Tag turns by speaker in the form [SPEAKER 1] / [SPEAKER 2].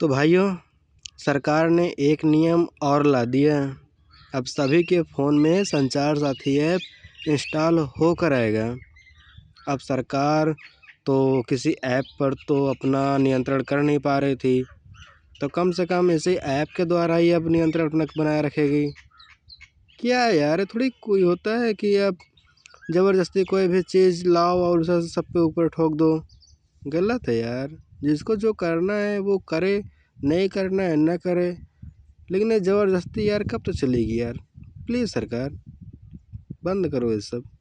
[SPEAKER 1] तो भाइयों, सरकार ने एक नियम और ला दिया। अब सभी के फ़ोन में संचार साथी ऐप इंस्टॉल होकर आएगा। अब सरकार तो किसी ऐप पर तो अपना नियंत्रण कर नहीं पा रही थी, तो कम से कम इसी ऐप के द्वारा ही अब नियंत्रण अपना बनाए रखेगी। क्या यार, ये थोड़ी कोई होता है कि अब ज़बरदस्ती कोई भी चीज़ लाओ और उसे सब पे ऊपर ठोक दो। गलत है यार। जिसको जो करना है वो करे, नहीं करना है ना करे, लेकिन ये ज़बरदस्ती यार कब तक चलेगी यार। प्लीज़ सरकार, बंद करो ये सब।